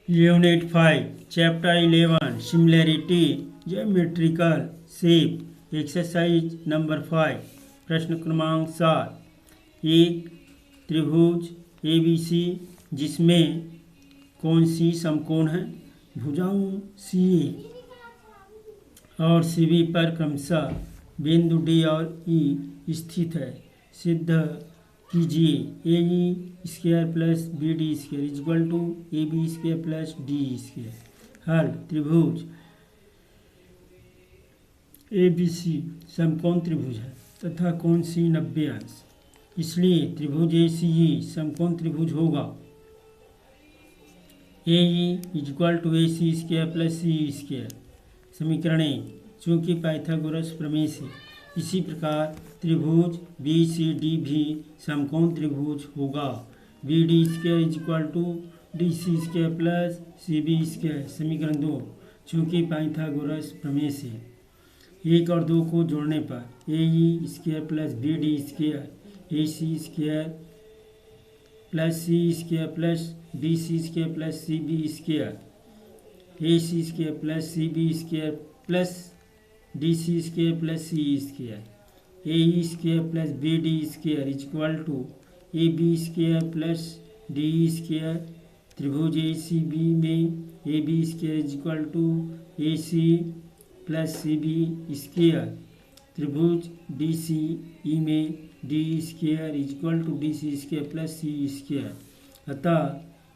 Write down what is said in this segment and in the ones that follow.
Unit 5 chapter 11 similarity geometrical shape exercise number 5 प्रश्न क्रमांक 7 एक त्रिभुज ABC जिसमें कौन सी समकोण है भुजाओं CA और CB पर क्रमशः बिंदु D और E स्थित है सिद्ध कीजिए AE square plus BD square equal to AB square plus DE square. हल त्रिभुज ABC समकोण त्रिभुज है तथा कोण C 90 अंश, इसलिए त्रिभुज ACE समकोण त्रिभुज होगा AE equal to AC square plus CE square. समीकरण एक, चूँकि पाइथागोरस प्रमेय से इसी प्रकार त्रिभुज BCD भी समकोण त्रिभुज होगा BD square equal to DC square plus CB square. समीकरण दो, चूँकि पाइथागोरस प्रमेय से 1 और 2 को जोड़ने पर AE square plus BD square AC square plus CE square plus BC square plus CB square AC square plus CB square plus DC square plus CE square AE square plus BD square equal to AB square plus DE square. त्रिभुज ACB में AB square equal to AC plus CB square. त्रिभुज DCE में DE square equal to DC square plus CE square. अतः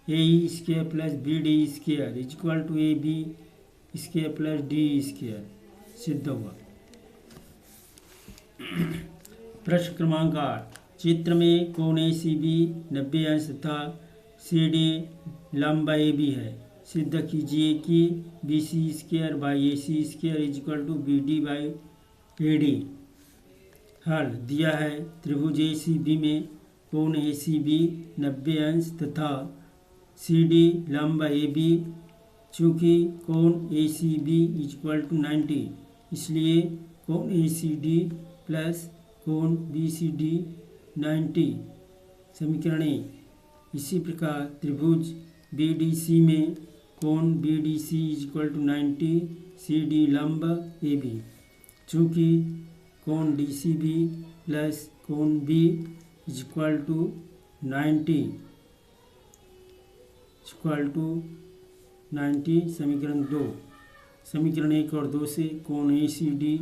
AE square plus BD square equal to AB square plus DE square सिद्ध हुआ। प्रश्न क्रमांक 8, चित्र में कोण ACB 90 अंश तथा CD लंब AB है। सिद्ध कीजिए कि BC square by AC square equal to BD by AD। हल दिया है त्रिभुज ACB में कोण ACB 90 अंश तथा CD लंब AB। चूँकि कोण ACB इक्वल टू 90, इसलिए कोण ACD प्लस कोण BCD 90। समीकरण एक, इसी प्रकार त्रिभुज BDC में कोण BDC इक्वल टू 90 CD लंब AB। चूँकि कोण DCB प्लस कोण B equal to 90 equal to 90। समीकरण दो, समीकरण 1 और 2 से कोण ACD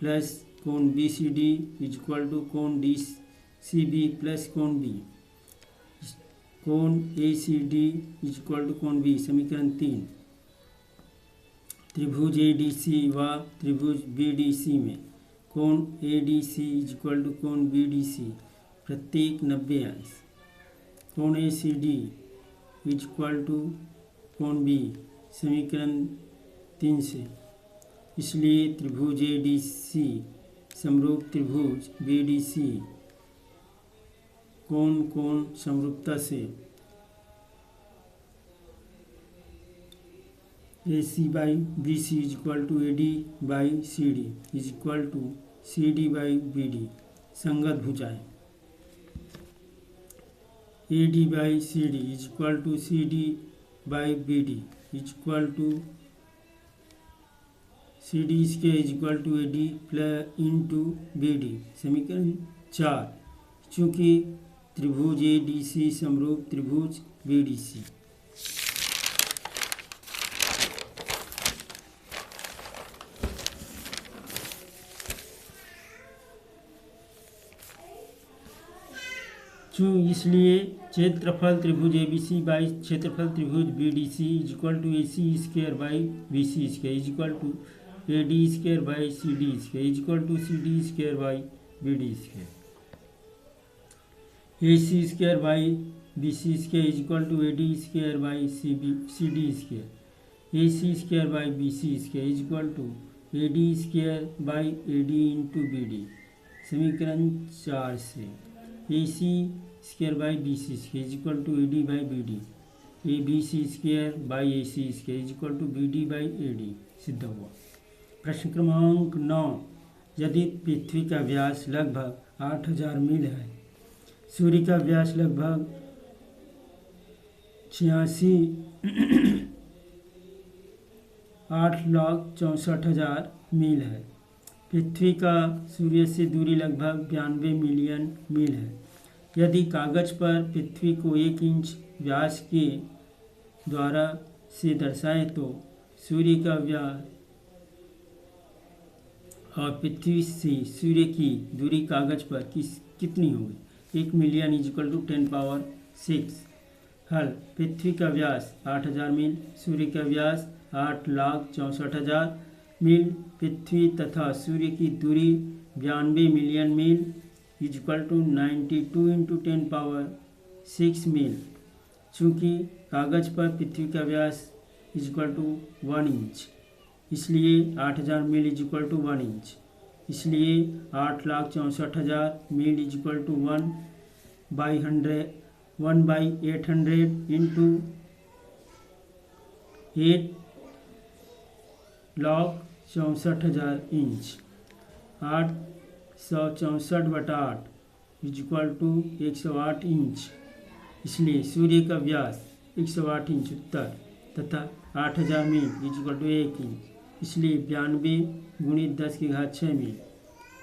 प्लस कोण BCD इक्वल टू कोण DCB प्लस कोण B। कोण ACD इक्वल टू कोण B। समीकरण 3, त्रिभुज ADC व त्रिभुज BDC में कोण ADC इक्वल टू कोण BDC प्रत्येक 90 अंश। कोण ACD इक्वल टू कोण B। समीकरण 3 से, इसलिए त्रिभुज ADC समरूप त्रिभुज BDC कोण समरूपता से AC by BC equal to AD by CD equal to CD by BD संगत भुजाएं AD by CD equal to CD by BD equal to CD square equal to AD plus into BD। समीकरण 4, चूँकि त्रिभुज ADC समरूप त्रिभुज BDC। इसलिए क्षेत्रफल त्रिभुज ABC बाई क्षेत्रफल त्रिभुज BDC equal to AC square by BC square equal to AD square by CD square equal to CD square by BD square. AC square by BC square equal to AD square by CD square. AC square by BC square equal to AD square by AD into BD। समीकरण 4 से AC square by BC square equal to AD by BD ABC square by AC square equal to BD by AD सिद्ध हुआ। प्रश्न क्रमांक 9, यदि पृथ्वी का व्यास लगभग 8000 मील है, सूर्य का व्यास लगभग 86 8,64,000 मील है। पृथ्वी का सूर्य से दूरी लगभग 92 मिलियन मील है। यदि कागज पर पृथ्वी को 1 इंच व्यास के द्वारा से दर्शाएं तो सूर्य का व्यास और पृथ्वी से सूर्य की दूरी कागज पर कितनी होगी? 1 मिलियन इक्वल टू 10⁻6। हल। पृथ्वी का व्यास 8,000 मील, सूर्य का व्यास 8,64,000 मील, पृथ्वी तथा सूर्य की दूरी 92 मिलियन मील इक्वल टू 92 इंटू 10⁻6 मील। चूँकि कागज पर पृथ्वी का व्यास इक्वल टू 1 इंच, इसलिए 8,000 मील इक्वल टू 1 इंच, इसलिए 8,64,000 mile equal to 1/800 into 8,64,000 inch. 864/8 equal to 108 inch, इसलिए सूर्य का व्यास 108 इंच उत्तर तथा 8,000 मील इक्वल टू 1 इंच, इसलिए 92 × 10⁶ mile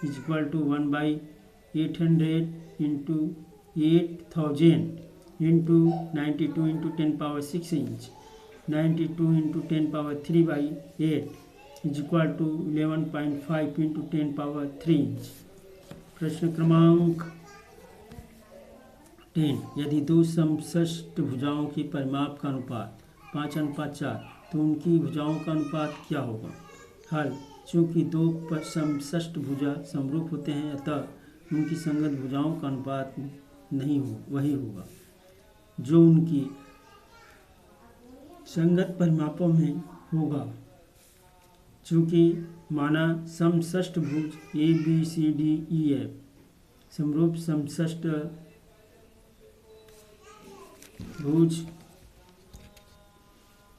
equal to 1/800 into 8,000 into 92 into 10⁻6 inch, 92 into 10⁻3/8 equal to 11.5 into 10⁻3 inch. प्रश्न क्रमांक 10। यदि दो समष्ट भुजाओं के परिमाप का अनुपात 5:4 तो उनकी भुजाओं का अनुपात क्या होगा? हल। चूँकि दो समष्ट भुजा समरूप होते हैं अतः उनकी संगत भुजाओं का अनुपात नहीं वही होगा जो उनकी संगत परिमापों में होगा। चूँकि माना समष्ट भुज ABCDEF समरूप समष्ट भुज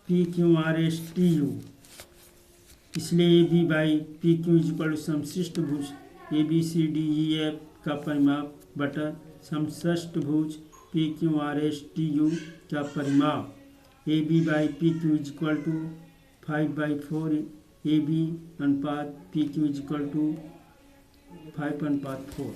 PQRSTU, इसलिए AB/PQ इक्वल समष्ट भुज ABCDEF का परिमाप बटा समष्ट भुज PQRSTU का परिमाप। AB/PQ equal to 5/4 AB/PQ equal to 5/4।